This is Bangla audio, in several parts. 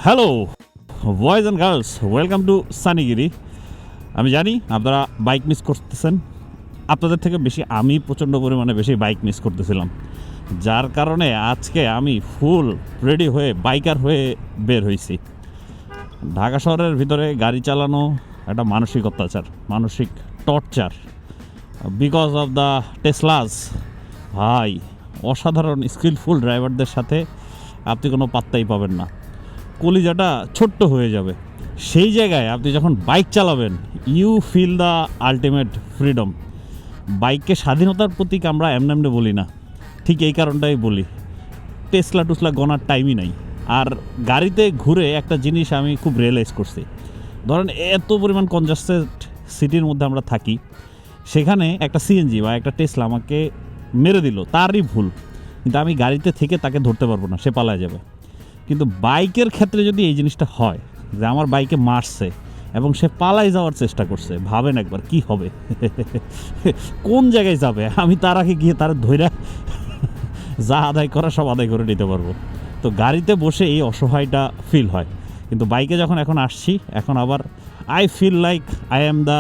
Hello boys and girls, welcome to Sunnygiri. আমি জানি আপনারা বাইক মিস করতেছেন, আপনাদের থেকে বেশি আমি প্রচণ্ড পরিমাণে বেশি বাইক মিস করতেছিলাম, যার কারণে আজকে আমি ফুল রেডি হয়ে বাইকার হয়ে বের হয়েছি। ঢাকা শহরের ভিতরে গাড়ি চালানো একটা মানসিক অত্যাচার, মানসিক টর্চার, বিকজ অফ দ্য টেসলাস। ভাই, অসাধারণ স্কিলফুল ড্রাইভারদের সাথে আপনি কোনো পাত্তাই পাবেন না, কলিজাটা ছোট্ট হয়ে যাবে। সেই জায়গায় আপনি যখন বাইক চালাবেন, you feel the ultimate freedom. বাইককে স্বাধীনতার প্রতীক আমরা এমনি বলি না, ঠিক এই কারণটাই বলি, টেসলা টুসলা গনার টাইমই নাই। আর গাড়িতে ঘুরে একটা জিনিস আমি খুব রিয়েলাইজ করছি, ধরেন এত পরিমাণ কনজাস্টেড সিটির মধ্যে আমরা থাকি, সেখানে একটা সিএনজি বা একটা টেসলা আমাকে মেরে দিল, তারই ভুল, কিন্তু আমি গাড়িতে থেকে তাকে ধরতে পারবো না, সে পালায় যাবে। কিন্তু বাইকের ক্ষেত্রে যদি এই জিনিসটা হয় যে আমার বাইকে মারছে এবং সে পালায় যাওয়ার চেষ্টা করছে, ভাবেন একবার কি হবে, কোন জায়গায় যাবে, আমি তার আগে গিয়ে তার ধৈর্য যা আদায় করা সব আদায় করে নিতে পারবো। তো গাড়িতে বসে এই অসহায়টা ফিল হয়, কিন্তু বাইকে যখন এখন আসছি, এখন আবার I feel like I am the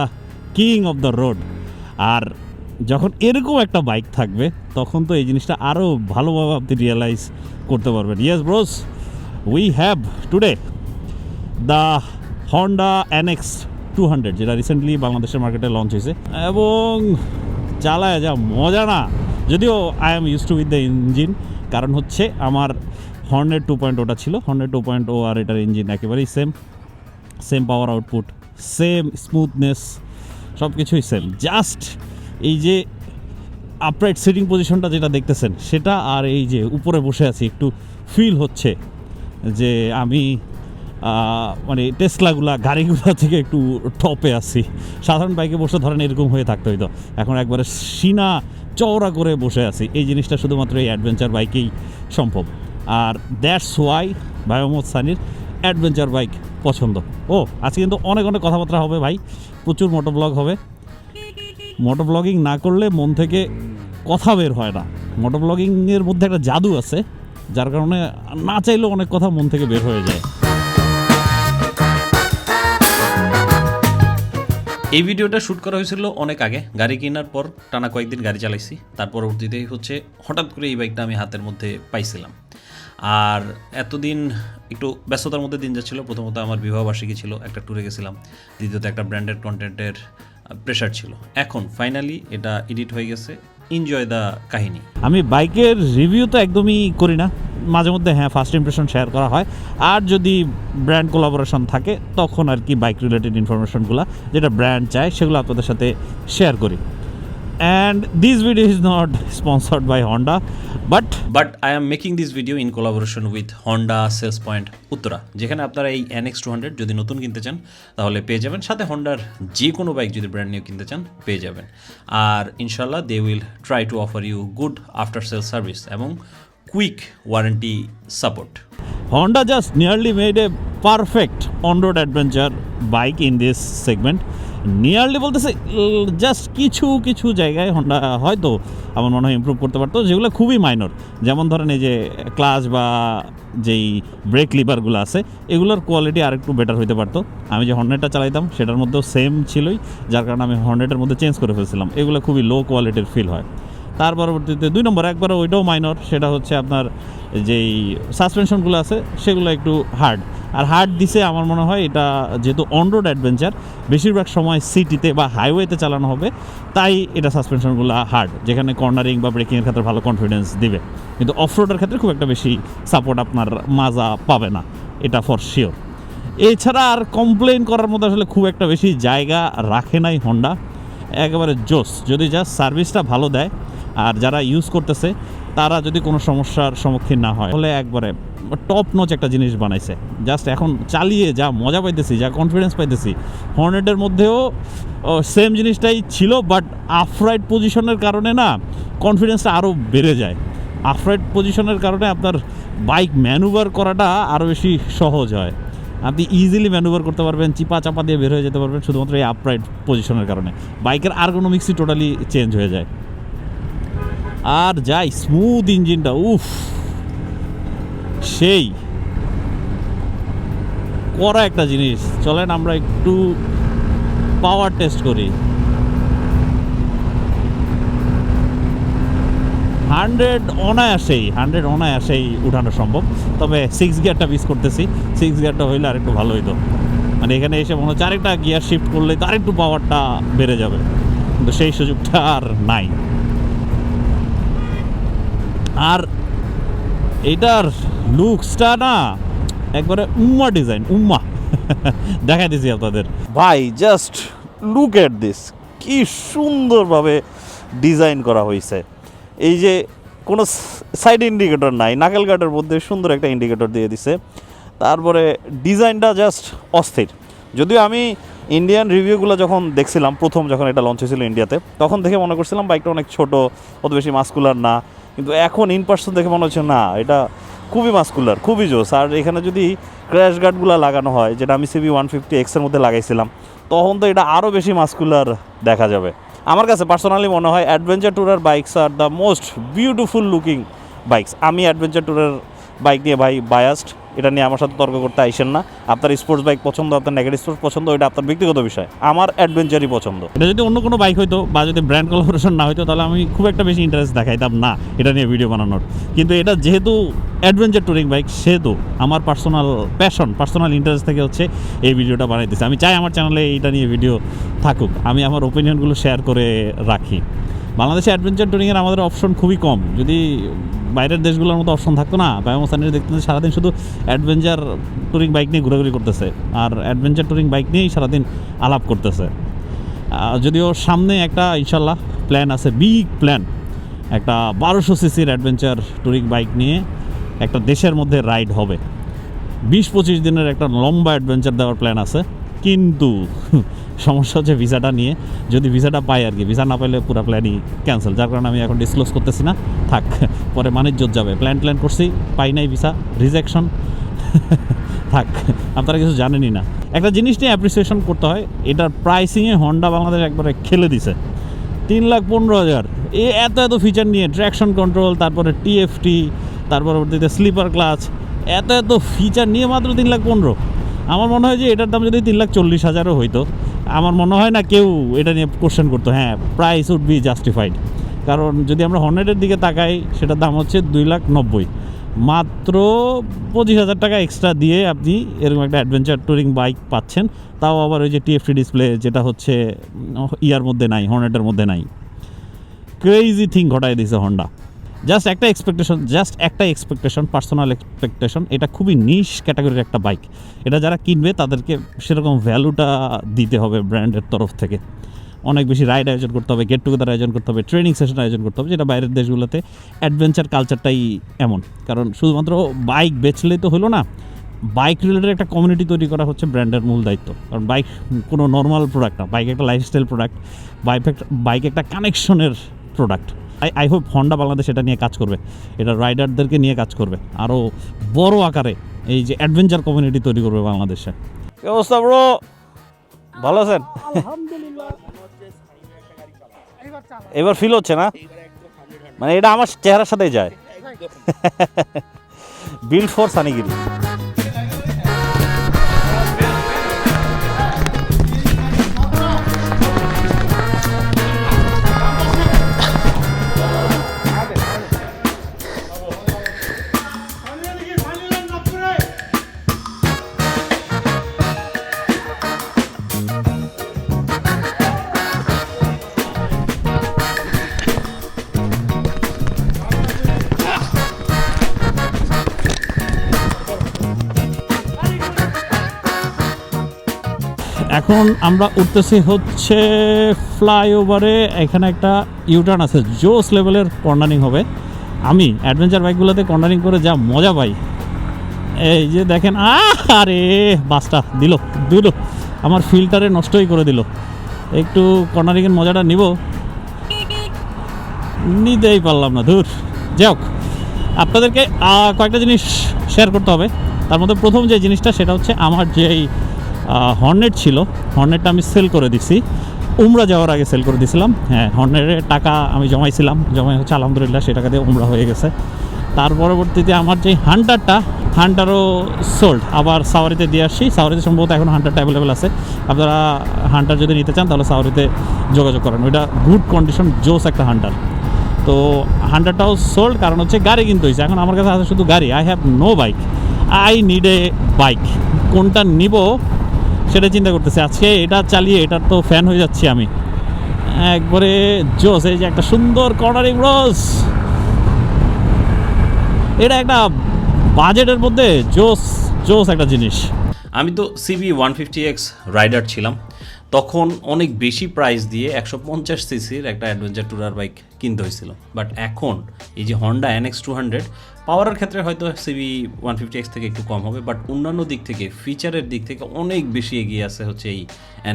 king of the road. আর যখন এরকম একটা বাইক থাকবে তখন তো এই জিনিসটা আরও ভালোভাবে আপনি রিয়েলাইজ করতে পারবেন। Yes bros, we have today the Honda NX 200, যেটা রিসেন্টলি বাংলাদেশের মার্কেটে লঞ্চ হয়েছে এবং চালায় যা মজা না। যদিও I am use to with the engine, কারণ হচ্ছে আমার হর্নেট 2.0টা ছিল, হর্নেট 2.0 আর এটার ইঞ্জিন একেবারেই same power output, same smoothness, সব কিছুই সেম। জাস্ট এই যে আপরাইট সিটিং পজিশনটা যেটা দেখতেছেন সেটা, আর এই যে উপরে বসে আছি, একটু ফিল হচ্ছে যে আমি মানে টেসলাগুলা গাড়িগুলো থেকে একটু টপে আছি। সাধারণ বাইকে বসে ধরেন এরকম হয়ে থাকতে হইতো, এখন একবারে সিনা চওড়া করে বসে আছি। এই জিনিসটা শুধুমাত্র এই অ্যাডভেঞ্চার বাইকেই সম্ভব। আর দ্যাটস ওয়াই ভাই মোহাম্মদ সানির অ্যাডভেঞ্চার বাইক পছন্দ। আজকে কিন্তু অনেক কথাবার্তা হবে ভাই, প্রচুর মোটো ব্লগ হবে। মোটো ব্লগিং না করলে মন থেকে কথা বের হয় না। মোটো ব্লগিংয়ের মধ্যে একটা জাদু আছে, যার কারণে না চাইলেও অনেক কথা মন থেকে বের হয়ে যায়। এই ভিডিওটা শ্যুট করা হয়েছিল অনেক আগে, গাড়ি কেনার পর টানা কয়েকদিন গাড়ি চালাইছি, তার পরবর্তীতেই হচ্ছে হঠাৎ করে এই বাইকটা আমি হাতের মধ্যে পাইছিলাম। আর এতদিন একটু ব্যস্ততার মধ্যে দিন যাচ্ছিলো। প্রথমত আমার বিবাহবার্ষিকী ছিল, একটা ট্যুরে গেছিলাম, দ্বিতীয়ত একটা ব্র্যান্ডেড কন্টেন্টের প্রেশার ছিল। এখন ফাইনালি এটা এডিট হয়ে গেছে, এনজয় দ্য কাহিনী। আমি বাইকের রিভিউ তো একদমই করি না, মাঝে মধ্যে হ্যাঁ ফার্স্ট ইমপ্রেশন শেয়ার করা হয়, আর যদি ব্র্যান্ড কোলাবোরেশন থাকে তখন আর কি বাইক রিলেটেড ইনফরমেশনগুলো যেটা ব্র্যান্ড চায় সেগুলো আপনাদের সাথে শেয়ার করি। And this video is not sponsored by Honda, but I am making this video in collaboration with Honda sales point Uttara, যেখানে আপনারা এই NX 200 যদি নতুন কিনতে চান তাহলে পেয়ে যাবেন, সাথে হন্ডার যে কোনো বাইক যদি ব্র্যান্ড নিউ কিনতে চান পেয়ে যাবেন। আর ইনশাল্লাহ they will try to offer you good after sale service এবং quick warranty support. Honda just nearly made a perfect on-road adventure bike in this segment. Nearly বলতেছে জাস্ট কিছু জায়গায় হন্ডা হয়তো আমার মনে হয় ইমপ্রুভ করতে পারতো, যেগুলো খুবই মাইনর। যেমন ধরেন এই যে ক্লাচ বা যেই ব্রেক লিভারগুলো আছে, এগুলোর কোয়ালিটি আর একটু বেটার হইতে পারতো। আমি যে হর্নেটটা চালাইতাম সেটার মধ্যেও সেম ছিলই, যার কারণে আমি হর্নেটের মধ্যে চেঞ্জ করে ফেলছিলাম। এগুলো খুবই লো কোয়ালিটির ফিল হয়। তার পরবর্তীতে 2 নম্বর একবার ওইটাও মাইনর, সেটা হচ্ছে আপনার যেই সাসপেনশনগুলো আছে সেগুলো একটু হার্ড। আর হার্ড দিছে আমার মনে হয় এটা যেহেতু অনরোড অ্যাডভেঞ্চার, বেশিরভাগ সময় সিটিতে বা হাইওয়েতে চালানো হবে, তাই এটা সাসপেনশনগুলো হার্ড, যেখানে কর্নারিং বা ব্রেকিংয়ের ক্ষেত্রে ভালো কনফিডেন্স দিবে। কিন্তু অফরোডের ক্ষেত্রে খুব একটা বেশি সাপোর্ট আপনার মাজা পাবে না, এটা ফর শিওর। এছাড়া আর কমপ্লেন করার মতো আসলে খুব একটা বেশি জায়গা রাখে নাই হন্ডা, একেবারে জোস। যদি জাস্ট সার্ভিসটা ভালো দেয় আর যারা ইউজ করতেছে তারা যদি কোনো সমস্যার সম্মুখীন না হয়, তাহলে একবারে টপ নচ একটা জিনিস বানাইছে। জাস্ট এখন চালিয়ে যা মজা পাইতেছি, যা কনফিডেন্স পাইতেছি, হর্নেটের মধ্যেও সেম জিনিসটাই ছিল, বাট আফরাইট পজিশনের কারণে না কনফিডেন্সটা আরও বেড়ে যায়। আফরাইট পজিশনের কারণে আপনার বাইক ম্যানুভার করাটা আরও বেশি সহজ হয়, আপনি ইজিলি ম্যানুভার করতে পারবেন, চিপা চাপা দিয়ে বের হয়ে যেতে পারবেন, শুধুমাত্র এই আপরাইট পজিশনের কারণে বাইকের আর্গোনমিক্সই টোটালি চেঞ্জ হয়ে যায়। আর যাই স্মুথ ইঞ্জিনটা, উফ সেই করা একটা জিনিস। চলেন আমরা একটু পাওয়ার টেস্ট করি। 100 অনায়াসেই উঠানো সম্ভব, তবে 6 গিয়ারটা মিস করতেছি। 6 গিয়ারটা হইলে আর একটু ভালো হইতো। মানে এখানে এসে মনে হচ্ছে আরেকটা গিয়ার শিফট করলে তার একটু পাওয়ারটা বেড়ে যাবে, কিন্তু সেই সুযোগটা আর নাই। আর এটার লুকসটা না একবারে উম্মা ডিজাইন, উম্মা। দেখাই দিছি আপনাদের ভাই, জাস্ট লুক এট দিস, কি সুন্দরভাবে ডিজাইন করা হয়েছে। এই যে কোনো সাইড ইন্ডিকেটর নাই, নাকেল গার্ডের মধ্যে সুন্দর একটা ইন্ডিকেটর দিয়ে দিছে। তারপরে ডিজাইনটা জাস্ট অস্থির। যদিও আমি ইন্ডিয়ান রিভিউগুলো যখন দেখছিলাম, প্রথম যখন এটা লঞ্চ হয়েছিল ইন্ডিয়াতে, তখন দেখে মনে করছিলাম বাইকটা অনেক ছোট, অত বেশি মাস্কুলার না। কিন্তু এখন ইন পার্সন দেখে মনে হচ্ছে না, এটা খুবই মাস্কুলার, খুবই জোস। আর এখানে যদি ক্র্যাশ গার্ডগুলো লাগানো হয়, যেটা আমি CB 150X এর মধ্যে লাগাইছিলাম, তখন তো এটা আরও বেশি মাস্কুলার দেখা যাবে। আমার কাছে পার্সোনালি মনে হয় অ্যাডভেঞ্চার ট্যুরের bikes are the most beautiful looking bikes. আমি অ্যাডভেঞ্চার ট্যুরের বাইক নিয়ে ভাই বায়াসড, এটা নিয়ে আমার সাথে তর্ক করতে আইসেন না। আপনার স্পোর্টস বাইক পছন্দ, আপনার নেগেটিভ স্পোর্টস পছন্দ, ওইটা আপনার ব্যক্তিগত বিষয়। আমার অ্যাডভেঞ্চারই পছন্দ। এটা যদি অন্য কোনো বাইক হইতো বা যদি ব্র্যান্ড কোলাবোরেশন না হইতো, তাহলে আমি খুব একটা বেশি ইন্টারেস্ট দেখাইতাম না এটা নিয়ে ভিডিও বানানোর। কিন্তু এটা যেহেতু অ্যাডভেঞ্চার ট্যুরিং বাইক, সেহেতু আমার পার্সোনাল ইন্টারেস্ট থেকে হচ্ছে এই ভিডিওটা বানাইতেছি। আমি চাই আমার চ্যানেলে এইটা নিয়ে ভিডিও থাকুক, আমি আমার ওপিনিয়নগুলো শেয়ার করে রাখি। বাংলাদেশে অ্যাডভেঞ্চার ট্যুরিংয়ের আমাদের অপশন খুবই কম। যদি বাইরের দেশগুলোর মতো অপশন থাকতো না, বায়োমোসানির দেখতে সারাদিন শুধু অ্যাডভেঞ্চার ট্যুরিং বাইক নিয়ে ঘোরাঘুরি করতেছে আর অ্যাডভেঞ্চার ট্যুরিং বাইক নিয়েই সারাদিন আলাপ করতেছে। যদিও সামনে একটা ইনশাল্লাহ প্ল্যান আছে, বিগ প্ল্যান, একটা 1200 সিসির অ্যাডভেঞ্চার ট্যুরিং বাইক নিয়ে একটা দেশের মধ্যে রাইড হবে। 20-25 দিনের একটা লম্বা অ্যাডভেঞ্চার দেওয়ার প্ল্যান আছে। কিন্তু সমস্যা হচ্ছে ভিসাটা নিয়ে, যদি ভিসাটা পাই আর কি, ভিসা না পাইলে পুরো প্ল্যানই ক্যান্সেল। যার কারণে আমি এখন ডিসক্লোজ করতেছি না, থাক, পরে মানিজ্জত যাবে। প্ল্যান করছি, পাই নাই ভিসা, রিজেকশন, থাক, আপনারা কিছু জানেনই না। একটা জিনিস নিয়ে অ্যাপ্রিসিয়েশন করতে হয়, এটার প্রাইসিংয়ে হন্ডা বাংলাদেশ একবারে খেলে দিছে। 3,15,000 এত ফিচার নিয়ে, ট্র্যাকশন কন্ট্রোল, তারপরে TFT, তারপরে স্লিপার ক্লাচ, এত ফিচার নিয়ে মাত্র 3,15,000। আমার মনে হয় যে এটার দাম যদি 3,40,000 হইতো, আমার মনে হয় না কেউ এটা নিয়ে কোশ্চেন করতো। হ্যাঁ, প্রাইস উড বি জাস্টিফাইড। কারণ যদি আমরা হর্নেটের দিকে তাকাই, সেটার দাম হচ্ছে 2,90,000। মাত্র 25,000 টাকা এক্সট্রা দিয়ে আপনি এরকম একটা অ্যাডভেঞ্চার ট্যুরিং বাইক পাচ্ছেন, তাও আবার ওই যে TFT ডিসপ্লে, যেটা হচ্ছে ইয়ার মধ্যে নাই, হর্নেটের মধ্যে নাই। ক্রেজি থিং ঘটায় দিয়েছে হন্ডা। জাস্ট একটা এক্সপেকটেশন, পার্সোনাল এক্সপেকটেশন। এটা খুবই নিশ ক্যাটাগরির একটা বাইক। এটা যারা কিনবে তাদেরকে সেরকম ভ্যালুটা দিতে হবে ব্র্যান্ডের তরফ থেকে। অনেক বেশি রাইড আয়োজন করতে হবে, গেট টুগেদার আয়োজন করতে হবে, ট্রেনিং সেশন আয়োজন করতে হবে, যেটা বাইরের দেশগুলোতে অ্যাডভেঞ্চার কালচারটাই এমন। কারণ শুধুমাত্র বাইক বেচলেই তো হলো না, বাইক রিলেটেড একটা কমিউনিটি তৈরি করা হচ্ছে ব্র্যান্ডের মূল দায়িত্ব। কারণ বাইক কোনো নর্মাল প্রোডাক্ট না, বাইক একটা লাইফস্টাইল প্রোডাক্ট, বাইক একটা কানেকশনের product. I hope Honda Bangladesh এটা নিয়ে কাজ করবে, এটা রাইডারদেরকে নিয়ে কাজ করবে, আরও বড় আকারে এই যে অ্যাডভেঞ্চার কমিউনিটি তৈরি করবে বাংলাদেশে। কি অবস্থা ব্রো, ভালো আছেন? এবার ফিল হচ্ছে না, মানে এটা আমার চেহারার সাথেই যায়। Build for Sunnygiri. এখন আমরা উঠতেছি হচ্ছে ফ্লাইওভারে। এখানে একটা ইউটার্ন আছে, জোস লেভেলের কর্নারিং হবে। আমি অ্যাডভেঞ্চার বাইকগুলোতে কর্নারিং করে যা মজা পাই, এই যে দেখেন, আরে বাসটা দিল আমার ফিল্টারে নষ্টই করে দিল। একটু কর্নারিংয়ের মজাটা নিতেই পারলাম না, ধুর। যাই হোক, আপনাদেরকে কয়েকটা জিনিস শেয়ার করতে হবে। তার মধ্যে প্রথম যে জিনিসটা, সেটা হচ্ছে আমার যেই হর্নেট ছিল, হর্নেটটা আমি সেল করে দিছি। উমরা যাওয়ার আগে সেল করে দিয়েছিলাম। হ্যাঁ, হর্নেটের টাকা আমি জমাই হচ্ছে আলহামদুলিল্লাহ, সে টাকা দিয়ে উমরা হয়ে গেছে। তার পরবর্তীতে আমার যে হান্টারও সোল্ড, আবার সাওয়ারিতে দিয়ে আসছি। সাওয়ারিতে সম্ভবত এখন হান্টারটা অ্যাভেলেবেল আছে। আপনারা হান্টার যদি নিতে চান তাহলে সাওয়ারিতে যোগাযোগ করেন, ওইটা গুড কন্ডিশন, জোস একটা হান্টার। তো হান্টারটাও সোল্ড, কারণ হচ্ছে গাড়ি কিনতে হয়েছে। এখন আমার কাছে আছে শুধু গাড়ি, I have no bike, I need a bike. কোনটা নিব সেটা চিন্তা করতেছি। আজকে এটা চালিয়ে এটার তো ফ্যান হয়ে যাচ্ছি আমি একবারে। জোস, এই যে একটা সুন্দর কর্নারিং রোজ, এটা একটা বাজেটের মধ্যে জোস একটা জিনিস। আমি তো সিবি 150X রাইডার ছিলাম, তখন অনেক বেশি প্রাইস দিয়ে 150 সিসির একটা অ্যাডভেঞ্চার ট্যুরার বাইক কিনতে হয়েছিল। বাট এখন এই যে হন্ডা NX 200, পাওয়ারের ক্ষেত্রে হয়তো সিবি 150X থেকে একটু কম হবে, বাট অন্যান্য দিক থেকে, ফিচারের দিক থেকে অনেক বেশি এগিয়ে আছে হচ্ছে এই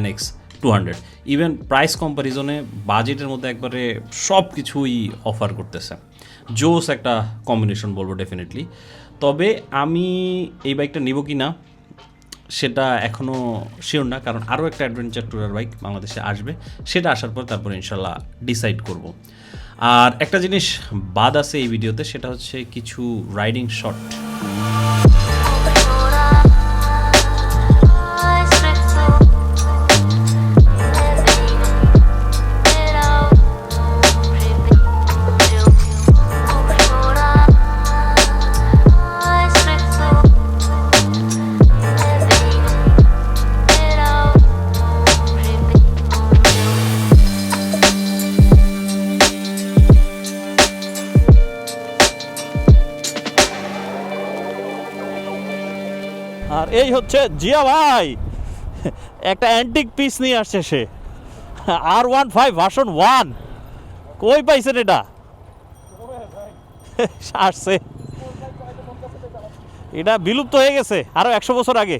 NX 200। ইভেন প্রাইস কম্প্যারিজনে বাজেটের মধ্যে একবারে সব কিছুই অফার করতেছে। জোস একটা কম্বিনেশন বলবো ডেফিনেটলি। তবে আমি এই বাইকটা নিব কি না সেটা এখনও শিওর না, কারণ আরও একটা অ্যাডভেঞ্চার ট্যুরার বাইক বাংলাদেশে আসবে, সেটা আসার পর তারপর ইনশাল্লাহ ডিসাইড করব। আর একটা জিনিস বাদ আছে এই ভিডিওতে, সেটা হচ্ছে কিছু রাইডিং শট। আর এই হচ্ছে জিয়া ভাই, একটা অ্যান্টিক পিস নিয়ে আসছে সে, R15 ভার্সন 1। কই পাইছেন এটা? আসছে, এটা বিলুপ্ত হয়ে গেছে আরও 100 বছর আগে।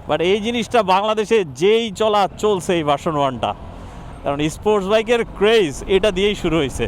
বাট এই জিনিসটা বাংলাদেশে যেই চলছে এই ভার্সন 1টা, কারণ স্পোর্টস বাইকের ক্রেজ এটা দিয়েই শুরু হয়েছে।